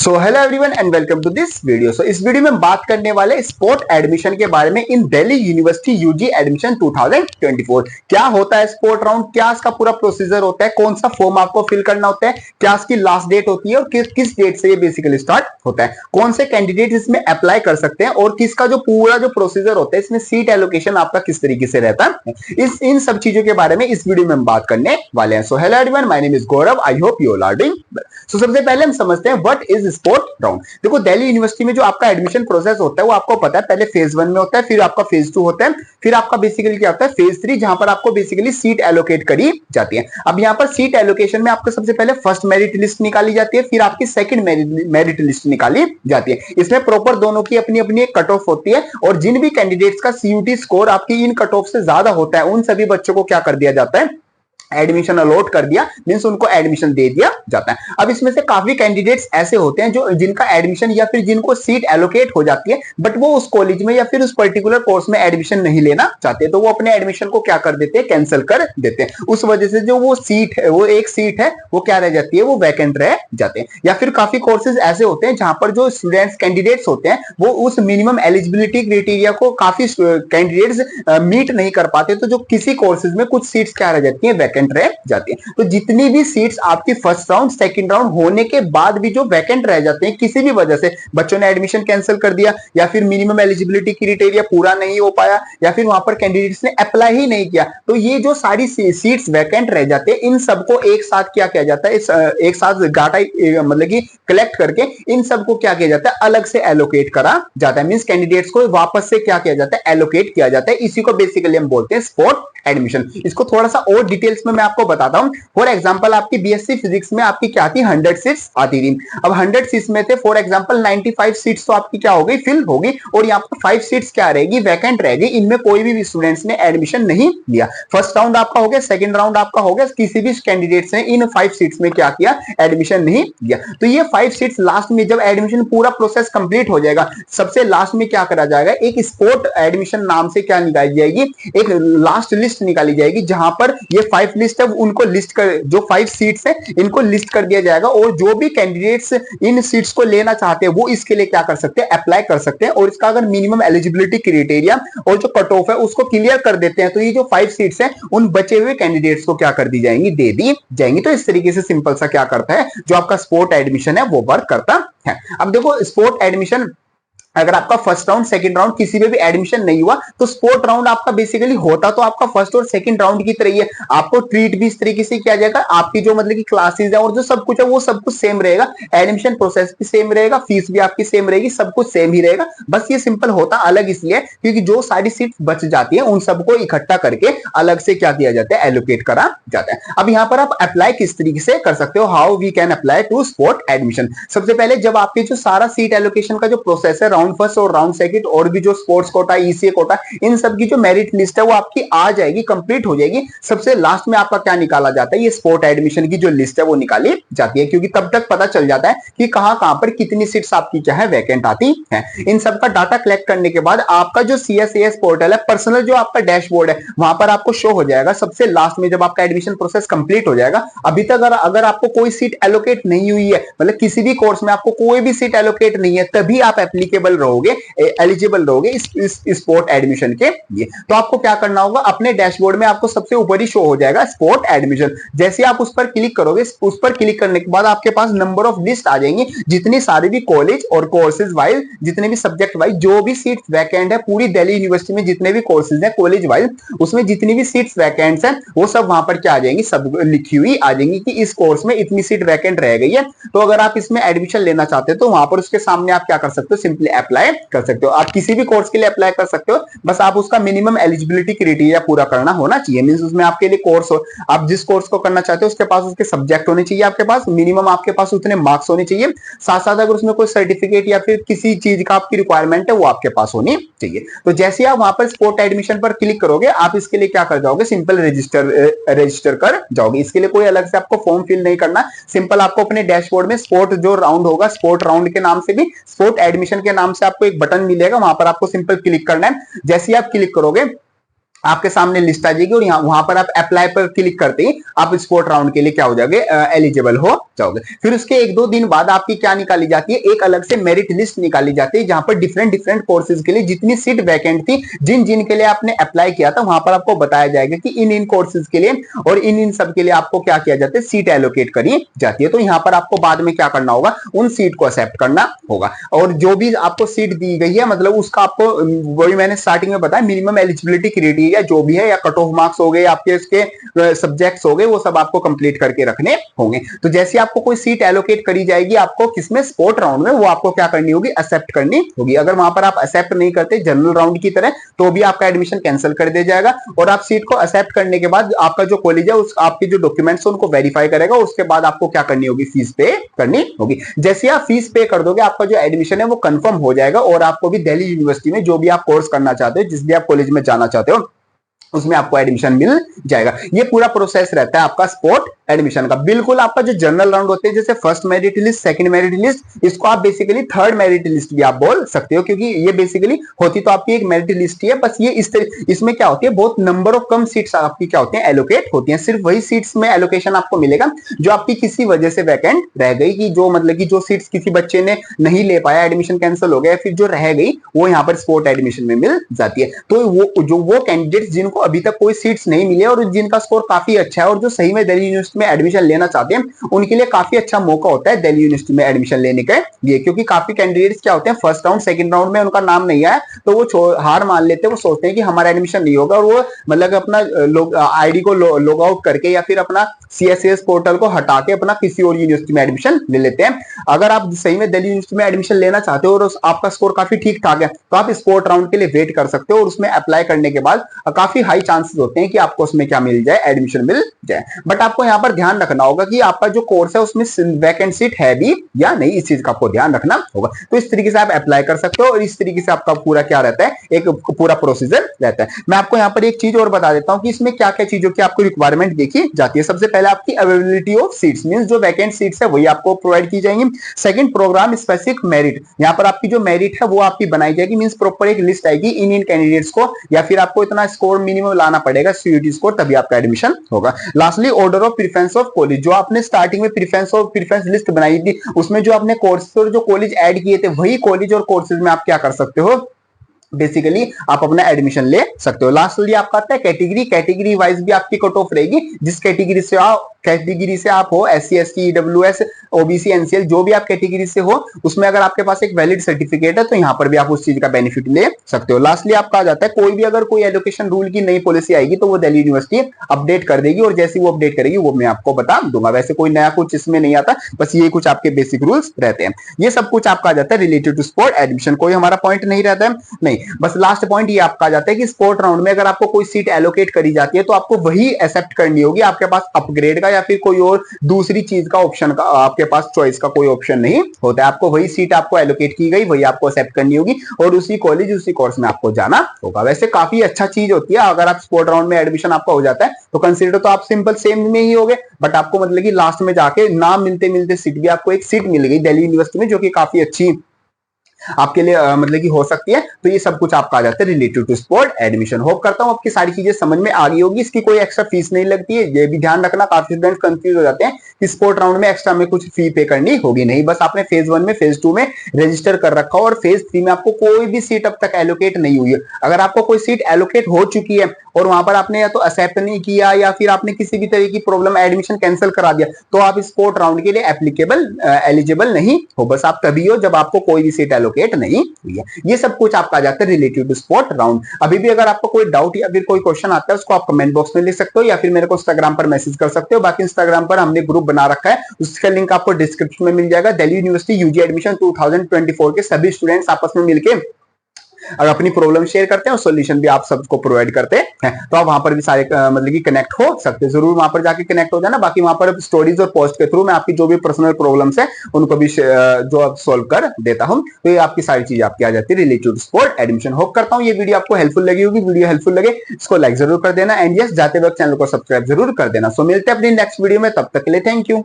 So hello everyone and welcome to this video. इस video में बात करने वाले स्पोर्ट एडमिशन के बारे में in Delhi university UG admission 2024। क्या होता है स्पोर्ट राउंड, क्या इसका पूरा प्रोसीजर होता है, कौन सा फॉर्म आपको फिल करना होता है, क्या इसकी लास्ट डेट होती है और किस डेट से ये बेसिकली स्टार्ट होता है, कौन से कैंडिडेट इसमें अप्लाई कर सकते हैं और किसका जो पूरा जो प्रोसीजर होता है इसमें सीट एलोकेशन आपका किस तरीके से रहता है, इन सब चीजों के बारे में इस वीडियो में हम बात करने वाले हैं। So hello everyone, my name is Gaurav, I hope you all are doing well. So सबसे पहले हम समझते हैं व्हाट इज स्पोर्ट राउंड। देखो दिल्ली यूनिवर्सिटी में जो आपका एडमिशन प्रोसेस होता है वो आपको पता है, पहले फेज 1 में होता है, फिर आपका फेज 2 होता है, फिर आपका बेसिकली क्या होता है फेज 3, जहां पर आपको बेसिकली सीट एलोकेट करी जाती है। अब यहां पर सीट एलोकेशन में आपको सबसे पहले फर्स्ट मेरिट लिस्ट निकाली जाती है, फिर आपकी सेकंड मेरिट लिस्ट निकाली जाती है। इसमें प्रॉपर दोनों की अपनी अपनी एक कट ऑफ होती है और जिन भी कैंडिडेट्स का सीयूटी स्कोर आपकी इन कट ऑफ से ज्यादा होता है उन सभी बच्चों को क्या कर दिया जाता है, एडमिशन अलॉट कर दिया, मींस उनको एडमिशन दे दिया जाता है। अब इसमें से काफी कैंडिडेट्स ऐसे होते हैं जो जिनका एडमिशन या फिर जिनको सीट एलोकेट हो जाती है बट वो उस कॉलेज में या फिर उस पर्टिकुलर कोर्स में एडमिशन नहीं लेना चाहते, तो वो अपने एडमिशन को क्या कर देते हैं, कैंसिल कर देते हैं। उस वजह से जो वो सीट है, वो एक सीट है, वो क्या रह जाती है, वो वैकेंट रह जाते हैं। या फिर काफी कोर्सेज ऐसे होते हैं जहां पर जो स्टूडेंट्स कैंडिडेट्स होते हैं वो उस मिनिमम एलिजिबिलिटी क्राइटेरिया को काफी कैंडिडेट्स मीट नहीं कर पाते, तो जो किसी कोर्सेज में कुछ सीट्स क्या रह जाती है, वैकेंट रह जाती है। तो जितनी भी सीट्स आपकी फर्स्ट राउंड सेकंड राउंड होने के बाद भी जो वैकेंट रह जाते हैं, किसी भी वजह से बच्चों ने एडमिशन कैंसिल कर दिया या फिर मिनिमम एलिजिबिलिटी क्राइटेरिया पूरा नहीं हो पाया या फिर वहां पर कैंडिडेट्स ने अप्लाई ही नहीं किया, तो ये जो सारी सीट्स वैकेंट रह जाते हैं इन सबको एक साथ क्या किया जाता है, एक साथ डाटा मतलब कि कलेक्ट करके इन सबको क्या किया जाता है, अलग से एलोकेट करा जाता है। मींस कैंडिडेट्स को वापस से क्या किया जाता है, एलोकेट किया जाता है। इसी को बेसिकली हम बोलते हैं स्पोर्ट एडमिशन। इसको थोड़ा सा और डिटेल्स में मैं आपको बताता हूं। फॉर एग्जांपल आपकी बीएससी फिजिक्स में आपकी क्या थी, 100 सीट्स आती थी। अब 100 सीट्स में थे फॉर एग्जांपल 95 सीट्स तो आपकी क्या हो गई, फिल होगी और यहाँ पर 5 सीट्स क्या रहेगी, वैकेंट रहेगी। इनमें कोई भी स्टूडेंट्स ने एडमिशन नहीं लिया। फर्स्ट राउंड आपका हो गया, सेकंड राउंड आपका हो गया, किसी भी कैंडिडेट्स ने इन 5 सीट्स में क्या किया, एडमिशन नहीं लिया। तो ये 5 सीट्स लास्ट में जब एडमिशन पूरा प्रोसेस कंप्लीट हो जाएगा, सबसे लास्ट में क्या करा जाएगा, एक स्पोर्ट एडमिशन नाम से क्या निकाली जाएगी, एक लास्ट लिस्ट निकाली जाएगी जहां पर ये 5 लिस्ट है उनको लिस्ट कर, जो 5 सीट्स है इनको लिस्ट कर दिया जाएगा और जो भी कैंडिडेट्स इन सीट्स को लेना चाहते हैं वो इसके लिए क्या कर सकते हैं, अप्लाई कर सकते हैं। और इसका अगर मिनिमम एलिजिबिलिटी क्राइटेरिया और जो कट ऑफ है उसको क्लियर कर देते हैं तो ये जो 5 सीट्स है उन बचे हुए कैंडिडेट्स को क्या कर दी जाएंगी, दे दी जाएंगी। तो इस तरीके से सिंपल सा क्या करता है जो आपका स्पोर्ट एडमिशन है वो वर्क करता है। अब देखो स्पोर्ट एडमिशन अगर आपका फर्स्ट राउंड सेकंड राउंड किसी में भी एडमिशन नहीं हुआ तो स्पोर्ट राउंड आपका बेसिकली होता तो आपका फर्स्ट और सेकंड राउंड की तरह ही है। आपको ट्रीट भी इस तरीके से किया जाएगा, आपकी जो मतलब की क्लासेस है और जो सब कुछ है वो सब कुछ सेम रहेगा, एडमिशन प्रोसेस भी सेम रहेगा, फीस भी आपकी सेम रहेगी, सब कुछ सेम ही रहेगा। बस ये सिंपल होता अलग इसलिए क्योंकि जो सारी सीट बच जाती है उन सबको इकट्ठा करके अलग से क्या किया जाता है, एलोकेट करा जाता है। अब यहाँ पर आप अप्लाई किस तरीके से कर सकते हो, how we can apply to sport admission. सबसे पहले जब आपके जो सारा सीट एलोकेशन का जो प्रोसेस है, राउंड फर्स्ट और राउंड सेकंड और भी जो स्पोर्ट्स कोटा, ईसीए कोटा, इन सब की जो मेरिट लिस्ट है वो आपकी आ जाएगी, कंप्लीट हो जाएगी। सबसे लास्ट में आपका क्या निकाला जाता है, ये स्पोर्ट एडमिशन की जो लिस्ट है वो निकाली जाती है क्योंकि तब तक पता चल जाता है कि कहां कहां पर कितनी सीट्स आपकी क्या है, वैकेंट आती है। इन सब का डाटा कलेक्ट करने के बाद आपका जो सीएसएस पोर्टल है, पर्सनल जो आपका डैशबोर्ड है, वहां पर आपको शो हो जाएगा सबसे लास्ट में जब आपका एडमिशन प्रोसेस कंप्लीट हो जाएगा। अभी तक अगर आपको कोई सीट एलोकेट नहीं हुई है, मतलब किसी भी कोर्स में आपको कोई भी सीट एलोकेट नहीं है, तभी आप एप्लीकेबल रहोगे, एलिजिबल रहोगे इस स्पोर्ट एडमिशन के लिए। तो आपको क्या करना होगा, अपने डैशबोर्ड में आपको सबसे ऊपर ही शो हो जाएगा स्पोर्ट एडमिशन। जैसे आप उस पर क्लिक करोगे, उस पर क्लिक करने के बाद आपके पास नंबर ऑफ लिस्ट आ जाएंगी, जितनी सारी भी कॉलेज और कोर्सेज वाइज, जितने भी सब्जेक्ट वाइज जो भी सीट वैकेंट है पूरी दिल्ली यूनिवर्सिटी में, जितने भी कोर्सेज है कॉलेज वाइज, उसमें जितनी भी सीट्स वैकेंट है वो सब वहां पर क्या आ जाएंगी, सब लिखी हुई आ जाएंगी कि इस कोर्स में इतनी सीट वैकेंट रह गई है। तो अगर आप इसमें एडमिशन लेना चाहते हो तो वहां पर उसके सामने आप क्या कर सकते हो, सिंपली अप्लाई कर सकते हो। आप किसी भी कोर्स के लिए अप्लाई कर सकते हो, बस आप उसका मिनिमम एलिजिबिलिटी क्राइटेरिया पूरा करना होना चाहिए। मींस उसमें आपके लिए कोर्स हो, आप जिस कोर्स को करना चाहते हो उसके पास उसके सब्जेक्ट होने चाहिए, आपके पास मिनिमम आपके पास उतने मार्क्स होने चाहिए, साथ साथ अगर उसमें कोई सर्टिफिकेट या फिर किसी चीज का आपकी रिक्वायरमेंट है वो आपके पास होनी चाहिए। तो जैसे आप वहां पर स्पोर्ट एडमिशन पर क्लिक करोगे, आप इसके लिए क्या कर जाओगे, सिंपल रजिस्टर कर जाओगे। इसके लिए कोई अलग से आपको फॉर्म फिल नहीं करना, सिंपल आपको अपने डैशबोर्ड में स्पोर्ट जो राउंड होगा, स्पोर्ट राउंड के नाम से भी स्पोर्ट एडमिशन के नाम से आपको एक बटन मिलेगा, वहां पर आपको सिंपल क्लिक करना है। जैसे आप क्लिक करोगे आपके सामने लिस्ट आ जाएगी और यहाँ वहां पर आप अप्लाई पर क्लिक करते ही आप स्पोर्ट राउंड के लिए क्या हो जाओगे, एलिजिबल हो जाओगे। फिर उसके 1-2 दिन बाद आपकी क्या निकाली जाती है, एक अलग से मेरिट लिस्ट निकाली जाती है, जहां पर डिफरेंट डिफरेंट कोर्सेज के लिए जितनी सीट वैकेंट थी, जिन जिन के लिए आपने अप्लाई किया था, वहां पर आपको बताया जाएगा कि इन इन कोर्सेज के लिए और इन इन सब के लिए आपको क्या किया जाता है, सीट एलोकेट करी जाती है। तो यहाँ पर आपको बाद में क्या करना होगा, उन सीट को एक्सेप्ट करना होगा और जो भी आपको सीट दी गई है मतलब उसका आपको, वही मैंने स्टार्टिंग में बताया, मिनिमम एलिजिबिलिटी क्राइटेरिया जो भी है या कट ऑफ मार्क्स हो गए आपके, इसके सब्जेक्ट्स हो गए, वो सब आपको कंप्लीट करके रखने होंगे। तो जैसे आपको कोई सीट एलोकेट करी जाएगी आपको किसमें, स्पोर्ट राउंड में, वो आपको क्या करनी होगी, एक्सेप्ट करनी होगी। अगर वहां पर आप एक्सेप्ट नहीं करते जनरल राउंड की तरह, तो भी आपका एडमिशन कैंसिल कर दिया जाएगा और आप सीट को एक्सेप्ट करने के बाद आपका जो कॉलेज है उस आपके जो डॉक्यूमेंट्स उनको वेरीफाई करेगा, उसके बाद आपको क्या करनी होगी, फीस पे करनी होगी। जैसे आप फीस पे कर दोगे आपका जो एडमिशन है वो कंफर्म हो जाएगा और आपको भी दिल्ली यूनिवर्सिटी में जो भी आप कोर्स करना चाहते हो, जिस भी आप कॉलेज में जाना चाहते हो, उसमें आपको एडमिशन मिल जाएगा। ये पूरा प्रोसेस रहता है आपका स्पोर्ट एडमिशन का। बिल्कुल आपका जो जनरल राउंड होते हैं, जैसे first merit list, second merit list, इसको आप बेसिकली थर्ड मेरिट लिस्ट भी आप बोल सकते हो, क्योंकि ये बेसिकली होती तो आपकी एक मेरिट लिस्ट ही है, बस ये इसमें क्या होती है, बहुत नंबर ऑफ कम सीट्स आपकी क्या होती है, एलोकेट होती है। सिर्फ वही सीट्स में एलोकेशन आपको मिलेगा जो आपकी किसी वजह से वैकेंट रह गई, कि जो मतलब कि जो सीट्स किसी बच्चे ने नहीं ले पाया, एडमिशन कैंसिल हो गया, फिर जो रह गई वो यहाँ पर स्पोर्ट एडमिशन में मिल जाती है। तो वो कैंडिडेट्स जिनको अभी तक कोई सीट्स नहीं मिले और जिनका स्कोर काफी अच्छा है और जो सही में दिल्ली यूनिवर्सिटी में एडमिशन लेना चाहते हैं, उनके लिए काफी अच्छा मौका होता है दिल्ली यूनिवर्सिटी में एडमिशन लेने के लिए, क्योंकि काफी कैंडिडेट्स क्या होते हैं, फर्स्ट राउंड सेकंड राउंड में उनका नाम नहीं आया तो वो हार मान लेते हैं, वो सोचते हैं कि हमारा एडमिशन नहीं होगा और वो मतलब अपना आईडी को लॉग आउट करके या फिर अपना सीएसएस पोर्टल को हटा के अपना किसी और यूनिवर्सिटी में एडमिशन ले लेते हैं। अगर आप सही में दिल्ली यूनिवर्सिटी में एडमिशन लेना चाहते हो और आपका स्कोर काफी ठीक ठाक है, तो आप स्पोर्ट राउंड के लिए वेट कर सकते हो और उसमें अप्लाई करने के बाद काफी हाई चांसेस होते हैं कि आपको उसमें क्या मिल जाए, एडमिशन मिल जाए। बट आपको यहाँ पर ध्यान रखना होगा कि आपका जो कोर्स है उसमें वैकेंट सीट है भी या नहीं, इस चीज का आपको ध्यान रखना होगा। तो इस तरीके से आप अप्लाई कर सकते हो और इस तरीके से आपका पूरा क्या रहता है, एक पूरा प्रोसीजर रहता है। मैं आपको यहाँ पर एक चीज और बता देता हूँ कि इसमें क्या क्या चीजों की आपको रिक्वायरमेंट देखी जाती है। सबसे पहले आपकी अवेलेबिलिटी ऑफ सीट्स, मींस जो वैकेंट सीट्स है वही आपको प्रोवाइड की जाएंगी। सेकंड, प्रोग्राम स्पेसिफिक मेरिट, यहाँ पर आपकी जो मेरिट है वो आपकी बनाई जाएगी, मींस प्रॉपर एक लिस्ट आएगी इन इन कैंडिडेट्स को, या फिर आपको इतना स्कोर मिनिमम लाना पड़ेगा सीयूटी स्कोर, तभी आपका एडमिशन होगा। Lastly, order of preference of college, जो आपने स्टार्टिंग में प्रेफरेंस लिस्ट बनाई थी उसमें जो आपने कोर्सेज और जो कॉलेज ऐड किए थे, वही कॉलेज और कोर्सेज में आप क्या कर सकते हो, बेसिकली आप अपना एडमिशन ले सकते हो। लास्टली आपका आता है कैटेगरी वाइज भी आपकी कट ऑफ रहेगी, जिस कैटेगरी से आप हो, SC ST EWS OBC NCL, जो भी आप कैटेगरी से हो, उसमें अगर आपके पास एक वैलिड सर्टिफिकेट है तो यहाँ पर भी आप उस चीज का बेनिफिट ले सकते हो। लास्टली आपका आ जाता है कोई भी अगर कोई एलोकेशन रूल की नई पॉलिसी आएगी तो वो दिल्ली यूनिवर्सिटी अपडेट कर देगी और जैसे वो अपडेट करेगी वो मैं आपको बता दूंगा। वैसे कोई नया कुछ इसमें नहीं आता, बस ये कुछ आपके बेसिक रूल्स रहते हैं। ये सब कुछ आपका आ जाता है रिलेटेड टू स्पोर्ट एडमिशन। कोई हमारा पॉइंट नहीं रहता है, नहीं, बस लास्ट पॉइंट ये आपका आ जाता है कि स्पोर्ट राउंड में अगर आपको कोई सीट एलोकेट करी जाती है तो आपको वही एक्सेप्ट करनी होगी, आपके पास अपग्रेड का या फिर कोई और दूसरी चीज का ऑप्शन का आपके पास चॉइस का कोई ऑप्शन नहीं होता है। आपको वही सीट आपको एलोकेट की गई वही आपको एक्सेप्ट करनी होगी और उसी कॉलेज उसी कोर्स में आपको जाना होगा। वैसे काफी अच्छा चीज होती है, अगर आप स्पोर्ट राउंड में एडमिशन आपका हो जाता है तो कंसीडर तो आप सिंपल सेम में ही होगे, बट आपको मतलब कि लास्ट में जाके नाम मिलते मिलते सीट भी आपको एक सीट मिल गई दिल्ली यूनिवर्सिटी में, जो कि काफी अच्छी आपके लिए मतलब कि हो सकती है। तो ये सब कुछ आपका आ जाता है related to sport admission. Hope करता हूं आपकी सारी चीजें समझ में आ गई होगी। इसकी कोई एक्स्ट्रा फीस नहीं लगती है, ये भी ध्यान रखना। काफी स्टूडेंट कंफ्यूज हो जाते हैं कि स्पोर्ट राउंड में एक्स्ट्रा में कुछ फी पे करनी होगी, नहीं, बस आपने फेज 1 में फेज 2 में रजिस्टर कर रखा हो और फेज 3 में आपको कोई भी सीट अब तक एलोकेट नहीं हुई है। अगर आपको कोई सीट एलोकेट हो चुकी है और वहां पर आपने या तो एक्सेप्ट नहीं किया या फिर आपने किसी भी तरह की प्रॉब्लम एडमिशन कैंसिल करा दिया, तो आप स्पोर्ट राउंड के लिए एलिजिबल नहीं हो। बस आप तभी हो जब आपको कोई भी सीट एलोकेट नहीं हुई है। ये सब कुछ आपका आ जाता है रिलेटेड टू स्पोर्ट राउंड। अभी भी अगर आपको कोई डाउट या फिर कोई क्वेश्चन आता है उसको आप कमेंट बॉक्स में लिख सकते हो या फिर मेरे को इंस्टाग्राम पर मैसेज कर सकते हो। बाकी इंस्टाग्राम पर हमने ग्रुप बना रखा है, उसका लिंक आपको डिस्क्रिप्शन में मिल जाएगा। दिल्ली यूनिवर्सिटी यूजी एडमिशन 2024 के सभी स्टूडेंट्स आपस में मिलकर अगर अपनी प्रॉब्लम शेयर करते हैं और सॉल्यूशन भी आप सबको प्रोवाइड करते हैं, तो आप वहां पर भी सारे मतलब कि कनेक्ट हो सकते हैं। जरूर वहां पर जाके कनेक्ट हो जाना। बाकी वहां पर स्टोरीज और पोस्ट के थ्रू मैं आपकी जो भी पर्सनल प्रॉब्लम्स है उनको भी जो आप सोल्व कर देता हूं। तो ये आपकी सारी चीज आपकी आ जाती है रिलेटेड स्पोर्ट एडमिशन। होप करता हूं ये वीडियो आपको हेल्पफुल लगी होगी। वीडियो हेल्पफुल लगे इसको लाइक जरूर कर देना एंड यस जाते वक्त चैनल को सब्सक्राइब जरूर कर देना। सो मिलते हैं अपनी नेक्स्ट वीडियो में, तब तक के लिए थैंक यू।